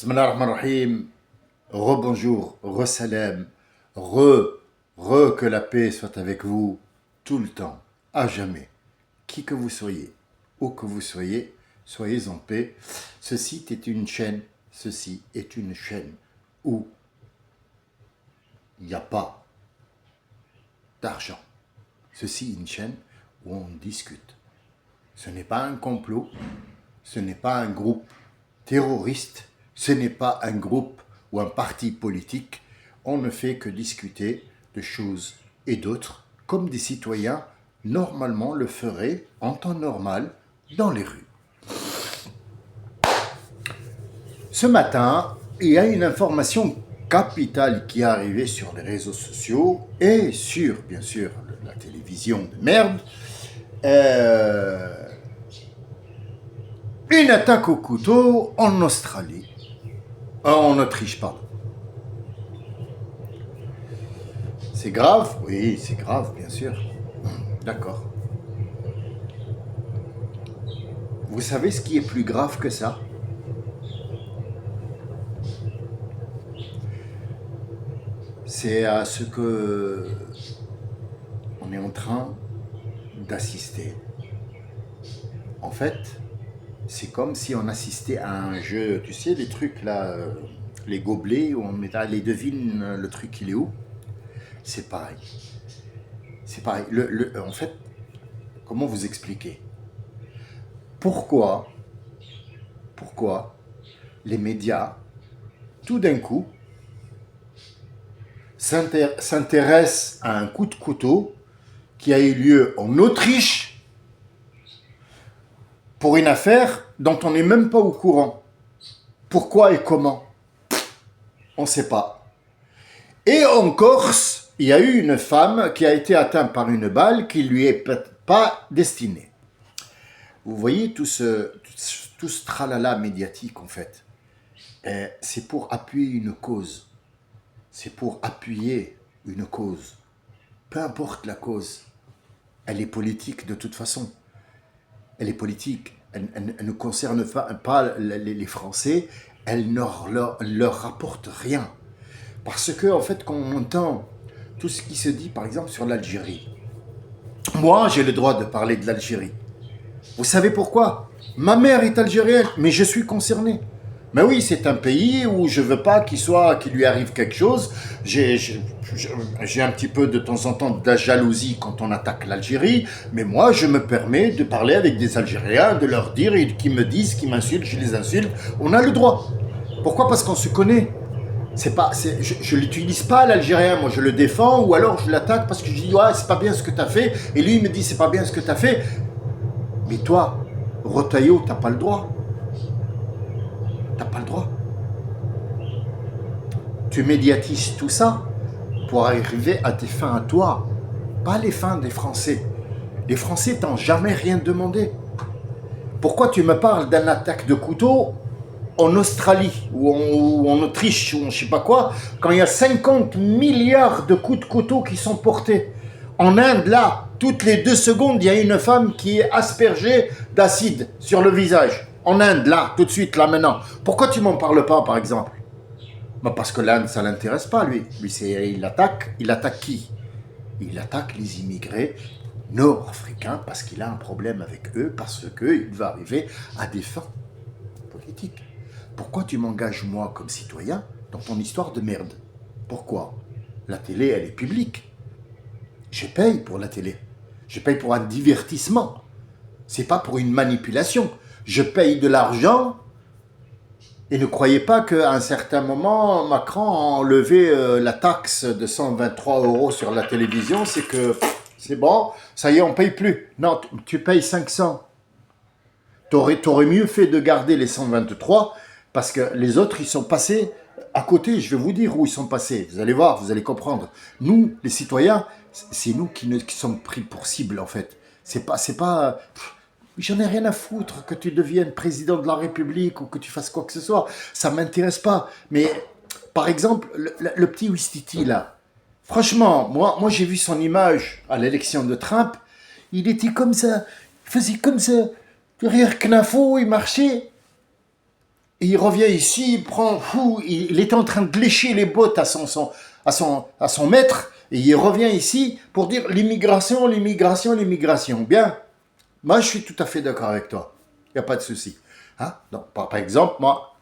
Bismillah ar-Rahman ar-Rahim. Rebonjour, resalam, que la paix soit avec vous tout le temps, à jamais. Qui que vous soyez, où que vous soyez, soyez en paix. Ceci est une chaîne, où il n'y a pas d'argent. Ceci est une chaîne où on discute. Ce n'est pas un complot, ce n'est pas un groupe terroriste, ce n'est pas un groupe ou un parti politique. On ne fait que discuter de choses et d'autres, comme des citoyens normalement le feraient en temps normal dans les rues. Ce matin, il y a une information capitale qui est arrivée sur les réseaux sociaux et sur, bien sûr, la télévision de merde. Une attaque au couteau en Australie. En Autriche, pardon. C'est grave? Oui, c'est grave, bien sûr. D'accord. Vous savez ce qui est plus grave que ça? C'est à ce que on est en train d'assister. En fait, c'est comme si on assistait à un jeu, tu sais, les trucs là, les gobelets, où on met les devines, le truc il est où? C'est pareil. C'est pareil. En fait, comment vous expliquer? Pourquoi les médias, tout d'un coup, s'intéressent à un coup de couteau qui a eu lieu en Autriche pour une affaire dont on n'est même pas au courant? Pourquoi et comment? On ne sait pas. Et en Corse, il y a eu une femme qui a été atteinte par une balle qui ne lui est pas destinée. Vous voyez tout ce tralala médiatique, en fait. C'est pour appuyer une cause. C'est pour appuyer une cause. Peu importe la cause. Elle est politique de toute façon. Elle est politique. Elle ne concerne pas les Français. Elle ne leur rapporte rien. Parce que, en fait, quand on entend tout ce qui se dit, par exemple, sur l'Algérie, moi, j'ai le droit de parler de l'Algérie. Vous savez pourquoi? Ma mère est algérienne, mais je suis concerné. Mais oui, c'est un pays où je veux pas qu'il lui arrive quelque chose. J'ai un petit peu de temps en temps de la jalousie quand on attaque l'Algérie, mais moi, je me permets de parler avec des Algériens, de leur dire, et qu'ils me disent, qu'ils m'insultent, je les insulte. On a le droit. Pourquoi? Parce qu'on se connaît. Je l'utilise pas l'Algérien, moi je le défends, ou alors je l'attaque parce que je dis ouais, c'est pas bien ce que tu as fait, et lui il me dit c'est pas bien ce que tu as fait. Mais toi, Rotaillot, t'as pas le droit. T'as pas le droit. Tu médiatises tout ça pour arriver à tes fins à toi, pas les fins des Français. Les Français t'ont jamais rien demandé. Pourquoi tu me parles d'une attaque de couteau en Australie ou en Autriche ou en je sais pas quoi, quand il y a 50 milliards de coups de couteau qui sont portés? En Inde, là, toutes les 2 secondes, il y a une femme qui est aspergée d'acide sur le visage. En Inde, là, tout de suite, là, maintenant. Pourquoi tu m'en parles pas, par exemple? Bah parce que l'Inde, ça l'intéresse pas, lui. Il attaque qui? Il attaque les immigrés nord-africains parce qu'il a un problème avec eux, parce qu'il va arriver à des fins politiques. Pourquoi tu m'engages, moi, comme citoyen, dans ton histoire de merde? Pourquoi? La télé, elle est publique. Je paye pour la télé. Je paye pour un divertissement. C'est pas pour une manipulation. Je paye de l'argent. Et ne croyez pas qu'à un certain moment, Macron a enlevé la taxe de 123 € sur la télévision. C'est que c'est bon, ça y est, on paye plus. Non, tu payes 500. T'aurais mieux fait de garder les 123 parce que les autres, ils sont passés à côté. Je vais vous dire où ils sont passés. Vous allez voir, vous allez comprendre. Nous, les citoyens, c'est nous qui sommes pris pour cible, en fait. C'est pas. J'en ai rien à foutre que tu deviennes président de la République ou que tu fasses quoi que ce soit. Ça m'intéresse pas. Mais, par exemple, le petit Ouistiti, là. Franchement, moi j'ai vu son image à l'élection de Trump. Il était comme ça. Il faisait comme ça. Derrière Knafo, il marchait. Et il revient ici, il prend, il était en train de lécher les bottes à son maître, et il revient ici pour dire l'immigration, l'immigration, l'immigration. Bien, moi je suis tout à fait d'accord avec toi, il n'y a pas de souci. Hein? Donc, par exemple, moi,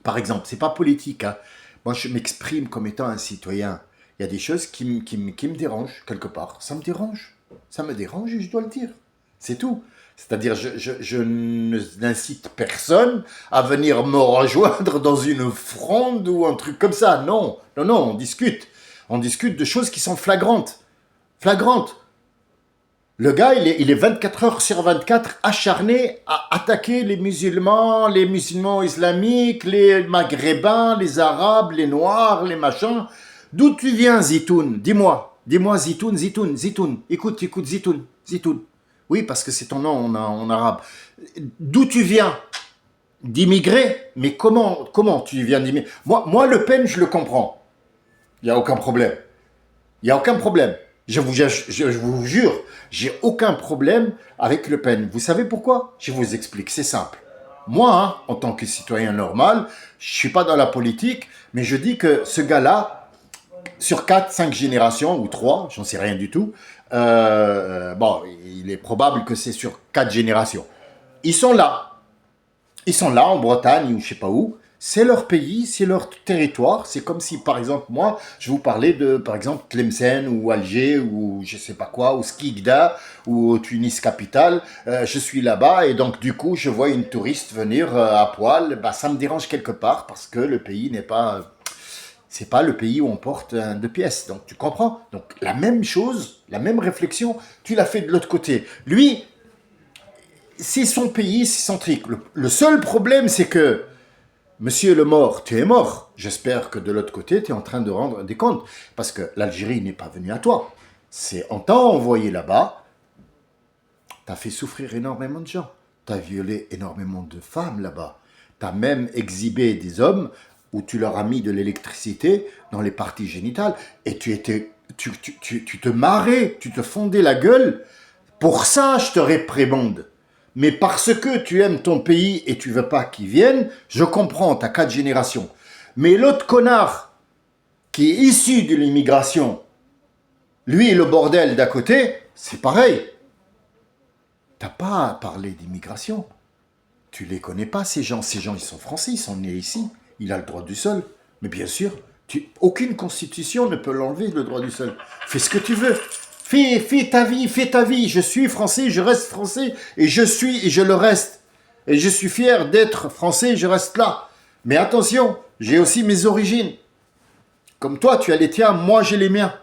par exemple, c'est pas politique, hein. Moi je m'exprime comme étant un citoyen. Il y a des choses qui me dérangent quelque part. Ça me dérange. Ça me dérange et je dois le dire. C'est tout. C'est-à-dire, je n'incite personne à venir me rejoindre dans une fronde ou un truc comme ça. Non, non, non, on discute. On discute de choses qui sont flagrantes. Flagrantes. Le gars, il est 24 heures sur 24 acharné à attaquer les musulmans islamiques, les maghrébins, les arabes, les noirs, les machins. D'où tu viens, Zitoun? Dis-moi. Dis-moi, Zitoun, Zitoun, Zitoun. Écoute, écoute, Zitoun, Zitoun. Oui, parce que c'est ton nom en arabe. D'où tu viens? D'immigrer? Mais comment tu viens d'immigrer? Moi, Le Pen, je le comprends. Il n'y a aucun problème. Il n'y a aucun problème. Je vous jure, j'ai aucun problème avec Le Pen. Vous savez pourquoi? Je vous explique, c'est simple. Moi, hein, en tant que citoyen normal, je ne suis pas dans la politique, mais je dis que ce gars-là, sur 4, 5 générations, ou 3, j'en sais rien du tout, bon, il est probable que c'est sur 4 générations. Ils sont là. Ils sont là, en Bretagne, ou je ne sais pas où. C'est leur pays, c'est leur territoire. C'est comme si, par exemple, moi, je vous parlais de, par exemple, Tlemcen, ou Alger, ou je ne sais pas quoi, ou Skikda, ou Tunis capitale. Je suis là-bas, et donc, du coup, je vois une touriste venir à poil. Bah, ça me dérange quelque part, parce que le pays n'est pas... C'est pas le pays où on porte deux pièces. Donc, tu comprends? Donc, la même chose, la même réflexion, tu l'as fait de l'autre côté. Lui, c'est son pays, c'est son truc. Le seul problème, c'est que, monsieur le mort, tu es mort. J'espère que de l'autre côté, tu es en train de rendre des comptes. Parce que l'Algérie n'est pas venue à toi. On t'a envoyé là-bas, t'as fait souffrir énormément de gens. T'as violé énormément de femmes là-bas. T'as même exhibé des hommes où tu leur as mis de l'électricité dans les parties génitales, et tu te marrais, tu te fondais la gueule. Pour ça, je te réprimande. Mais parce que tu aimes ton pays et tu veux pas qu'il vienne, je comprends, t'as 4 générations. Mais l'autre connard, qui est issu de l'immigration, lui et le bordel d'à côté, c'est pareil. T'as pas à parler d'immigration. Tu les connais pas, ces gens. Ces gens, ils sont français, ils sont nés ici. Il a le droit du sol. Mais bien sûr, aucune constitution ne peut l'enlever, le droit du sol. Fais ce que tu veux. Fais ta vie, fais ta vie. Je suis français, je reste français, et je suis et je le reste. Et je suis fier d'être français, je reste là. Mais attention, j'ai aussi mes origines. Comme toi, tu as les tiens, moi j'ai les miens.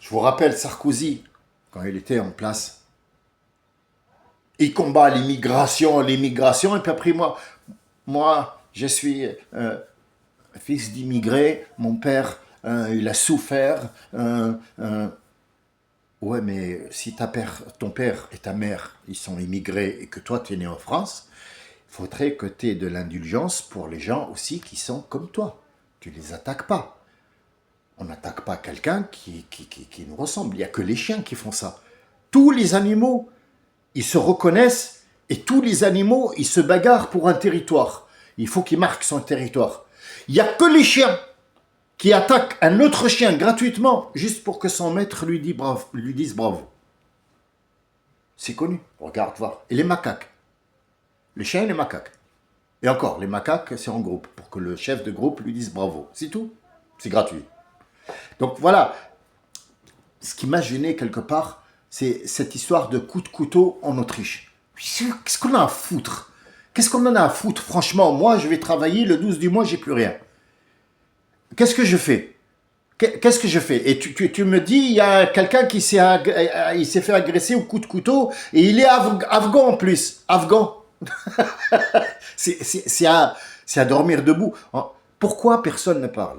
Je vous rappelle Sarkozy, quand il était en place. Il combat l'immigration, et puis après moi, je suis fils d'immigré, mon père, il a souffert. Ouais, mais si ton père et ta mère, ils sont immigrés et que toi, tu es né en France, il faudrait que tu aies de l'indulgence pour les gens aussi qui sont comme toi. Tu les attaques pas. On n'attaque pas quelqu'un qui nous ressemble. Il n'y a que les chiens qui font ça. Tous les animaux, ils se reconnaissent, et tous les animaux, ils se bagarrent pour un territoire. Il faut qu'ils marquent son territoire. Il n'y a que les chiens qui attaquent un autre chien gratuitement, juste pour que son maître lui dise bravo. C'est connu, regarde voir. Et les macaques. Les chiens et les macaques. Et encore, les macaques, c'est en groupe, pour que le chef de groupe lui dise bravo. C'est tout. C'est gratuit. Donc voilà, ce qui m'a gêné quelque part, c'est cette histoire de coup de couteau en Autriche. Qu'est-ce qu'on a à foutre? Qu'est-ce qu'on en a à foutre? Franchement, moi, je vais travailler, le 12 du mois, j'ai plus rien. Qu'est-ce que je fais? Qu'est-ce que je fais? Et tu me dis, il y a quelqu'un qui il s'est fait agresser au coup de couteau, et il est afghan en plus. Afghan. C'est à dormir debout. Pourquoi personne ne parle?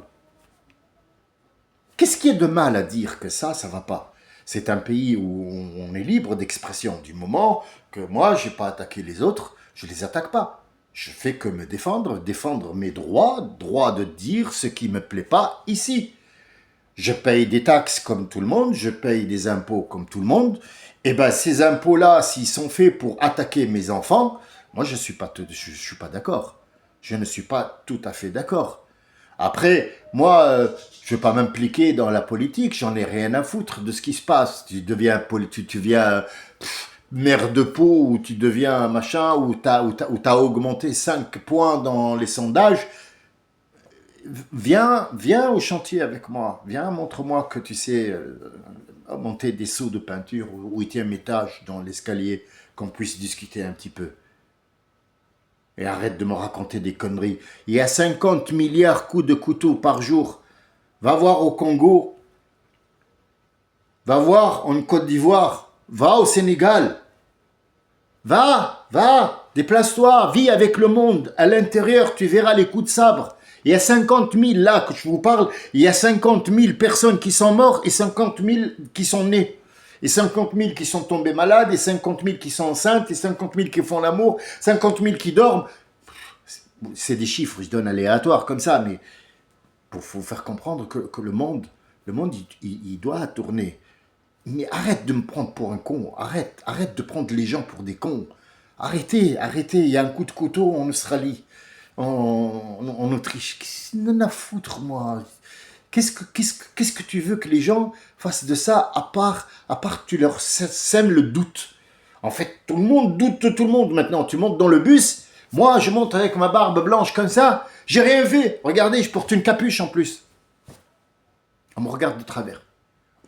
Qu'est-ce qui est de mal à dire que ça va pas? C'est un pays où on est libre d'expression. Du moment que moi, je n'ai pas attaqué les autres, je ne les attaque pas. Je fais que me défendre mes droits, droit de dire ce qui ne me plaît pas ici. Je paye des taxes comme tout le monde, je paye des impôts comme tout le monde. Et ben ces impôts-là, s'ils sont faits pour attaquer mes enfants, moi je suis pas d'accord. Je ne suis pas tout à fait d'accord. Après, moi, je ne vais pas m'impliquer dans la politique, j'en ai rien à foutre de ce qui se passe. Tu deviens maire de Pau, ou tu deviens machin, ou t'as augmenté 5 points dans les sondages. Viens au chantier avec moi. Viens, montre-moi que tu sais monter des seaux de peinture au 8e étage dans l'escalier, qu'on puisse discuter un petit peu. Et arrête de me raconter des conneries. Il y a 50 milliards coups de couteau par jour. Va voir au Congo. Va voir en Côte d'Ivoire. Va au Sénégal. Va, déplace-toi, vis avec le monde. À l'intérieur, tu verras les coups de sabre. Il y a 50 000, là, que je vous parle, il y a 50 000 personnes qui sont mortes et 50 000 qui sont nées. Et 50 000 qui sont tombés malades, et 50 000 qui sont enceintes, et 50 000 qui font l'amour, 50 000 qui dorment. C'est des chiffres, je donne aléatoires comme ça, mais pour vous faire comprendre que le monde il doit tourner. Mais arrête de me prendre pour un con. Arrête de prendre les gens pour des cons. Arrêtez. Il y a un coup de couteau en Australie, en Autriche. Qu'est-ce que n'en a à foutre, moi? Qu'est-ce que tu veux que les gens fassent de ça, à part que tu leur sèmes le doute? En fait, tout le monde doute de tout le monde maintenant. Tu montes dans le bus, moi je monte avec ma barbe blanche comme ça, j'ai rien fait. Regardez, je porte une capuche en plus. On me regarde de travers.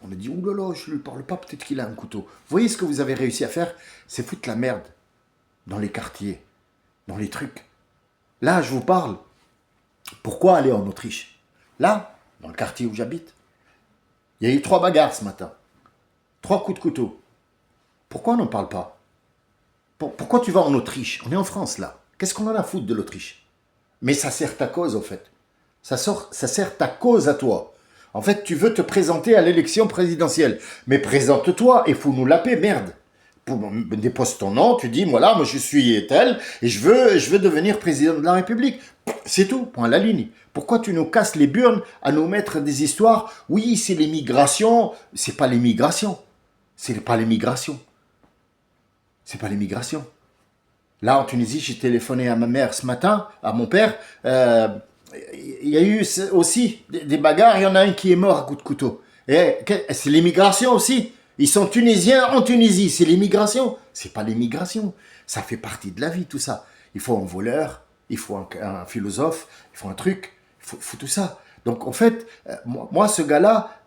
On me dit, oulala, je ne lui parle pas, peut-être qu'il a un couteau. Vous voyez ce que vous avez réussi à faire? C'est foutre la merde dans les quartiers, dans les trucs. Là, je vous parle. Pourquoi aller en Autriche? Là, dans le quartier où j'habite, il y a eu 3 bagarres ce matin. 3 coups de couteau. Pourquoi on n'en parle pas? Pourquoi tu vas en Autriche? On est en France, là. Qu'est-ce qu'on en a à foutre de l'Autriche? Mais ça sert ta cause, au fait. Ça sert ta cause à toi. En fait, tu veux te présenter à l'élection présidentielle. Mais présente-toi et fous-nous la paix, merde. Dépose ton nom, tu dis, voilà, moi je suis tel, et je veux devenir président de la République. C'est tout, point à la ligne. Pourquoi tu nous casses les burnes à nous mettre des histoires? Oui, c'est l'immigration. C'est pas l'immigration. C'est pas l'immigration. C'est pas l'immigration. Là, en Tunisie, j'ai téléphoné à ma mère ce matin, à mon père. Il y a eu aussi des bagarres. Il y en a un qui est mort à coup de couteau. Et c'est l'immigration aussi. Ils sont tunisiens en Tunisie. C'est l'immigration. C'est pas l'immigration. Ça fait partie de la vie, tout ça. Il faut un voleur, il faut un philosophe, il faut un truc, il faut tout ça. Donc, en fait, moi ce gars-là,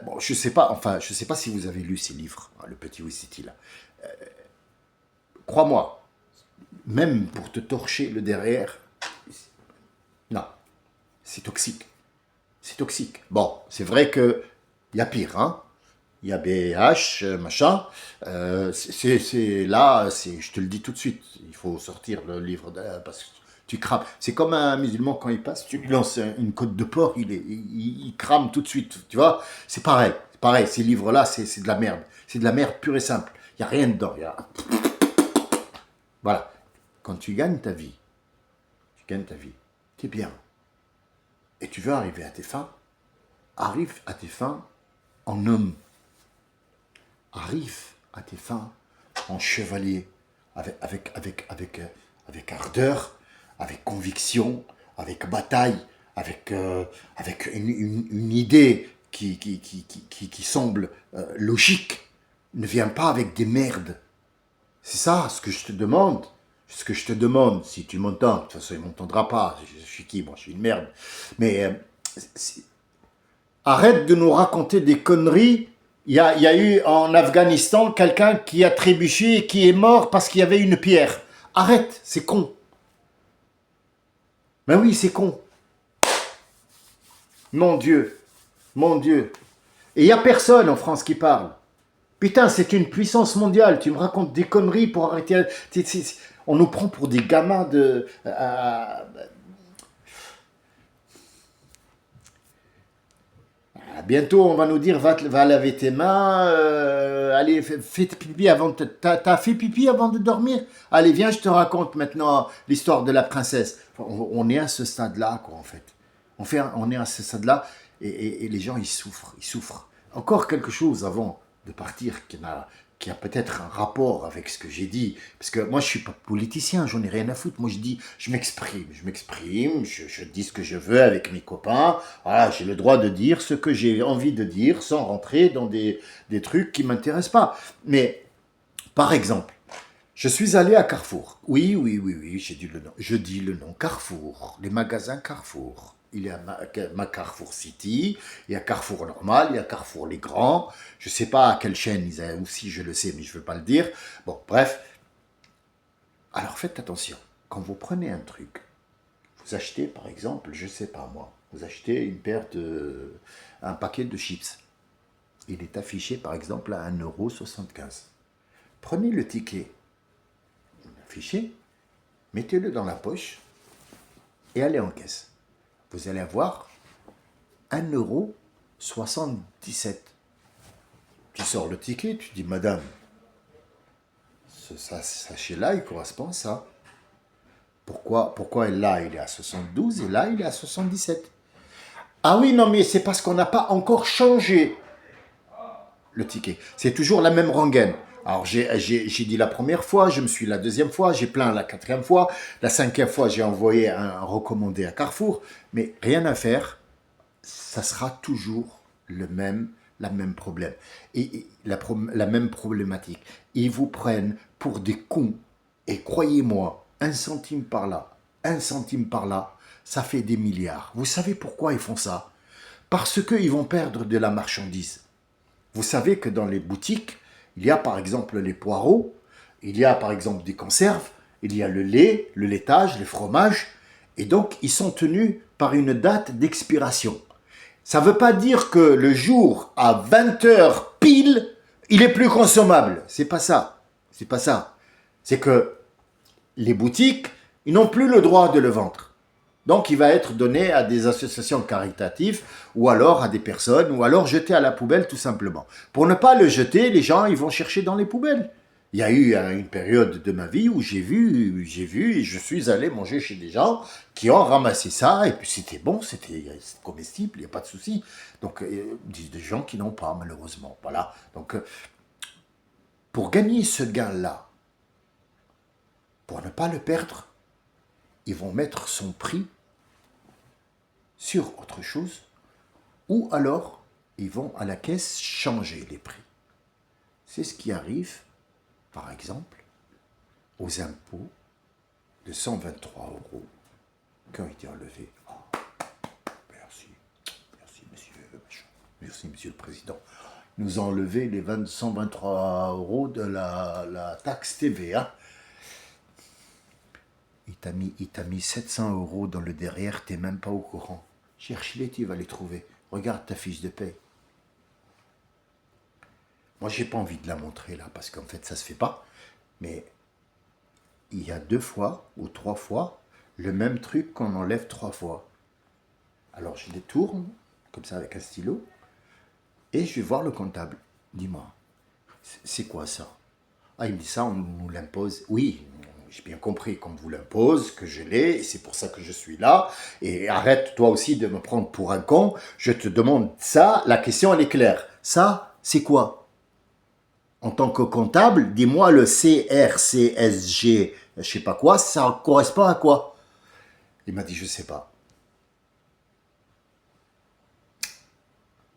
bon, je sais pas si vous avez lu ses livres, hein, le petit Wistiti, là. Crois-moi, même pour te torcher le derrière, non, c'est toxique. C'est toxique. Bon, c'est vrai qu'il y a pire, hein. Il y a BH, machin. Je te le dis tout de suite, il faut sortir le livre parce que tu crames. C'est comme un musulman quand il passe, tu lui lances une côte de porc, il crame tout de suite, tu vois. C'est pareil, ces livres-là, c'est de la merde. C'est de la merde pure et simple. Il n'y a rien dedans. Voilà. Quand tu gagnes ta vie, t'es bien. Et tu veux arriver à tes fins, arrive à tes fins en homme. Arrive à tes fins en chevalier, avec ardeur, avec conviction, avec bataille, avec une idée qui semble logique. Ne viens pas avec des merdes. C'est ça ce que je te demande. Ce que je te demande, si tu m'entends, de toute façon il ne m'entendra pas, je suis qui? Moi je suis une merde. Mais arrête de nous raconter des conneries. Il y a eu en Afghanistan quelqu'un qui a trébuché et qui est mort parce qu'il y avait une pierre. Arrête, c'est con. Ben oui, c'est con. Mon Dieu. Et il n'y a personne en France qui parle. Putain, c'est une puissance mondiale. Tu me racontes des conneries pour arrêter. On nous prend pour des gamins de. Bientôt, on va nous dire va laver tes mains. Allez, fais pipi avant de. T'as fait pipi avant de dormir? Allez, viens, je te raconte maintenant l'histoire de la princesse. On est à ce stade-là, quoi, en fait. On est à ce stade-là. Et les gens, ils souffrent, ils souffrent. Encore quelque chose avant de partir qui a peut-être un rapport avec ce que j'ai dit. Parce que moi, je ne suis pas politicien, j'en ai rien à foutre. Moi, je dis, je m'exprime, je dis ce que je veux avec mes copains. Voilà, j'ai le droit de dire ce que j'ai envie de dire sans rentrer dans des trucs qui ne m'intéressent pas. Mais, par exemple, je suis allé à Carrefour. Oui, j'ai dit le nom. Je dis le nom Carrefour, les magasins Carrefour. Il y a ma Carrefour City, il y a Carrefour normal, il y a Carrefour les grands. Je ne sais pas à quelle chaîne ils ont aussi, je le sais, mais je ne veux pas le dire. Bon, bref. Alors faites attention. Quand vous prenez un truc, vous achetez par exemple, je ne sais pas moi, vous achetez un paquet de chips. Il est affiché par exemple à 1,75 €. Prenez le ticket affiché, mettez-le dans la poche et allez en caisse. Vous allez avoir 1,77 €. Tu sors le ticket, tu dis, madame, ce sachet-là, il correspond à ça. Pourquoi là, il est à 72 et là, il est à 77? Ah oui, non, mais c'est parce qu'on n'a pas encore changé le ticket. C'est toujours la même rengaine. Alors, j'ai dit la première fois, je me suis la deuxième fois, j'ai plaint la quatrième fois, la cinquième fois, j'ai envoyé un recommandé à Carrefour, mais rien à faire, ça sera toujours la même problème. Et la même problématique. Ils vous prennent pour des cons, et croyez-moi, 1 centime par là, 1 centime par là, ça fait des milliards. Vous savez pourquoi ils font ça? Parce qu'ils vont perdre de la marchandise. Vous savez que dans les boutiques, il y a par exemple les poireaux, il y a par exemple des conserves, il y a le lait, le laitage, les fromages, et donc ils sont tenus par une date d'expiration. Ça ne veut pas dire que le jour à 20 h pile, il est plus consommable. C'est pas ça. C'est pas ça. C'est que les boutiques, ils n'ont plus le droit de le vendre. Donc, il va être donné à des associations caritatives ou alors à des personnes ou alors jeté à la poubelle tout simplement. Pour ne pas le jeter, les gens, ils vont chercher dans les poubelles. Il y a eu une période de ma vie où j'ai vu et je suis allé manger chez des gens qui ont ramassé ça et puis c'était bon, c'était comestible, il n'y a pas de souci. Donc, des gens qui n'ont pas malheureusement. Voilà. Donc, pour gagner ce gain-là, pour ne pas le perdre, ils vont mettre son prix sur autre chose, ou alors ils vont à la caisse changer les prix. C'est ce qui arrive, par exemple, aux impôts de 123 € qui ont été enlevés. Oh, merci monsieur le Président. Ils nous ont enlevé les 123 € de la taxe TVA. Il t'a mis 700 € dans le derrière, t'es même pas au courant. Cherche-les, tu vas les trouver. Regarde ta fiche de paie. Moi, j'ai pas envie de la montrer là, parce qu'en fait, ça se fait pas. Mais il y a 2 fois ou 3 fois le même truc qu'on enlève 3 fois. Alors, je les tourne, comme ça, avec un stylo, et je vais voir le comptable. Dis-moi, c'est quoi ça? Ah, il me dit ça, on nous l'impose. Oui, j'ai bien compris qu'on vous l'impose, que je l'ai, et c'est pour ça que je suis là. Et arrête toi aussi de me prendre pour un con. Je te demande ça, la question elle est claire. Ça, c'est quoi? En tant que comptable, dis-moi le CRCSG, je sais pas quoi, ça correspond à quoi? Il m'a dit, je sais pas.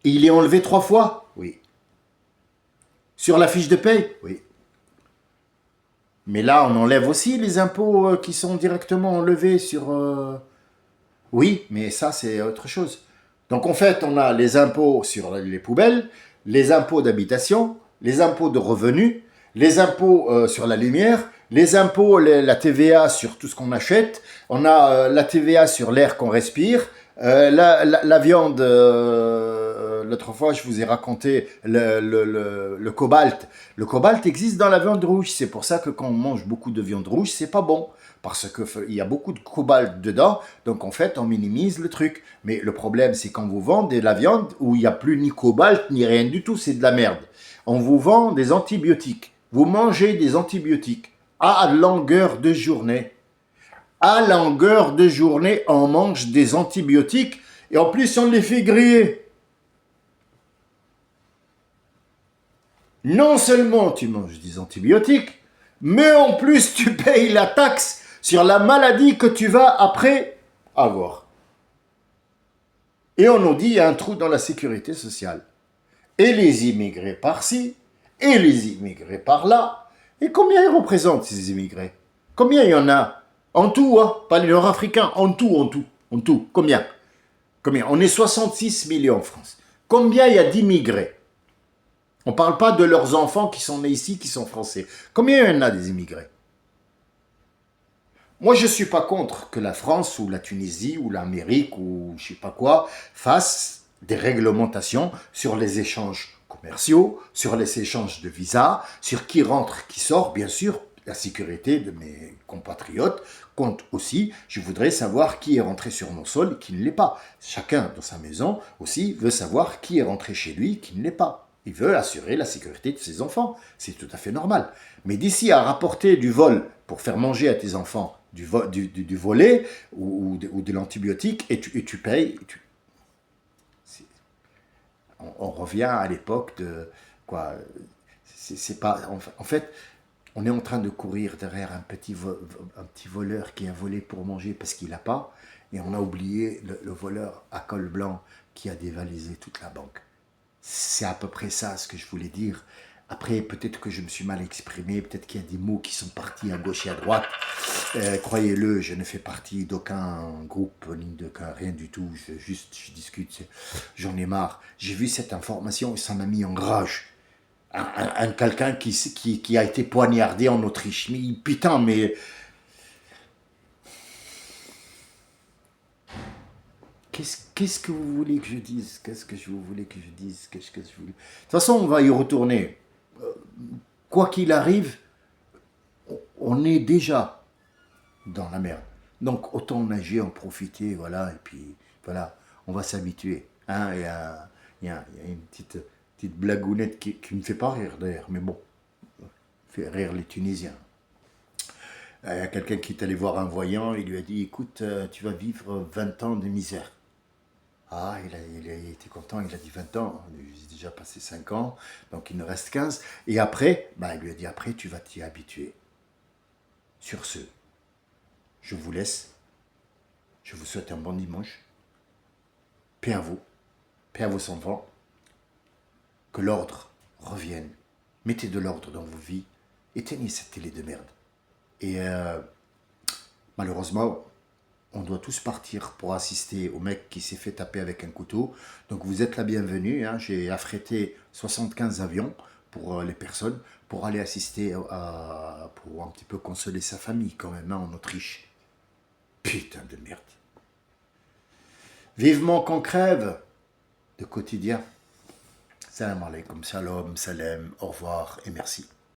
Et il est enlevé 3 fois? Oui. Sur la fiche de paye? Oui. Mais là, on enlève aussi les impôts qui sont directement enlevés sur... Oui, mais ça, c'est autre chose. Donc, en fait, on a les impôts sur les poubelles, les impôts d'habitation, les impôts de revenus, les impôts sur la lumière, les impôts, la TVA sur tout ce qu'on achète, on a la TVA sur l'air qu'on respire, la viande, l'autre fois je vous ai raconté le cobalt. Le cobalt existe dans la viande rouge, c'est pour ça que quand on mange beaucoup de viande rouge, c'est pas bon. Parce qu'il y a beaucoup de cobalt dedans, donc en fait on minimise le truc. Mais le problème c'est quand vous vendez la viande où il n'y a plus ni cobalt ni rien du tout, c'est de la merde. On vous vend des antibiotiques, vous mangez des antibiotiques à longueur de journée. À longueur de journée, on mange des antibiotiques Et en plus, on les fait griller. Non seulement tu manges des antibiotiques, mais en plus tu payes la taxe sur la maladie que tu vas après avoir. Et on nous dit qu'il y a un trou dans la sécurité sociale. Et les immigrés par-ci, et les immigrés par-là. Et combien ils représentent ces immigrés? Combien il y en a? En tout, hein, pas les nord-africains, en tout. Combien? On est 66 millions en France. Combien il y a d'immigrés? On ne parle pas de leurs enfants qui sont nés ici, qui sont français. Combien il y en a des immigrés? Moi, je ne suis pas contre que la France ou la Tunisie ou l'Amérique ou je ne sais pas quoi fassent des réglementations sur les échanges commerciaux, sur les échanges de visas, sur qui rentre, qui sort. Bien sûr, la sécurité de mes compatriotes compte aussi. Je voudrais savoir qui est rentré sur mon sol et qui ne l'est pas. Chacun dans sa maison aussi veut savoir qui est rentré chez lui et qui ne l'est pas. Il veut assurer la sécurité de ses enfants. C'est tout à fait normal. Mais d'ici à rapporter du vol pour faire manger à tes enfants du volet ou de l'antibiotique et tu payes. On revient à l'époque de quoi. C'est pas. En fait, on est en train de courir derrière un petit voleur qui a volé pour manger parce qu'il n'a pas, et on a oublié le voleur à col blanc qui a dévalisé toute la banque. C'est à peu près ça ce que je voulais dire. Après, peut-être que je me suis mal exprimé, peut-être qu'il y a des mots qui sont partis à gauche et à droite. Croyez-le, je ne fais partie d'aucun groupe, ni d'aucun rien du tout. Je discute, j'en ai marre. J'ai vu cette information et ça m'a mis en rage. Quelqu'un qui a été poignardé en Autriche. Mais putain, mais... Qu'est-ce que vous voulez que je dise? Qu'est-ce que vous voulez que je dise? De toute façon, on va y retourner. Quoi qu'il arrive, on est déjà dans la merde. Donc, autant nager, en profiter, voilà, et puis, voilà, on va s'habituer. Hein, il y a une petite blagounette qui ne me fait pas rire, d'ailleurs, mais bon, fait rire les Tunisiens. Il y a quelqu'un qui est allé voir un voyant, il lui a dit, écoute, tu vas vivre 20 ans de misère. Ah, il a été content, il a dit 20 ans, j'ai déjà passé 5 ans, donc il nous reste 15. Et après, il lui a dit, après, tu vas t'y habituer. Sur ce, je vous laisse. Je vous souhaite un bon dimanche. Paix à vous, paix à vos enfants. Que l'ordre revienne. Mettez de l'ordre dans vos vies. Éteignez cette télé de merde. Et malheureusement, on doit tous partir pour assister au mec qui s'est fait taper avec un couteau. Donc vous êtes la bienvenue. Hein. J'ai affrété 75 avions pour les personnes, pour aller assister, pour un petit peu consoler sa famille quand même, hein, en Autriche. Putain de merde. Vivement qu'on crève de quotidien. Salam alaikum, salam, salam, au revoir et merci.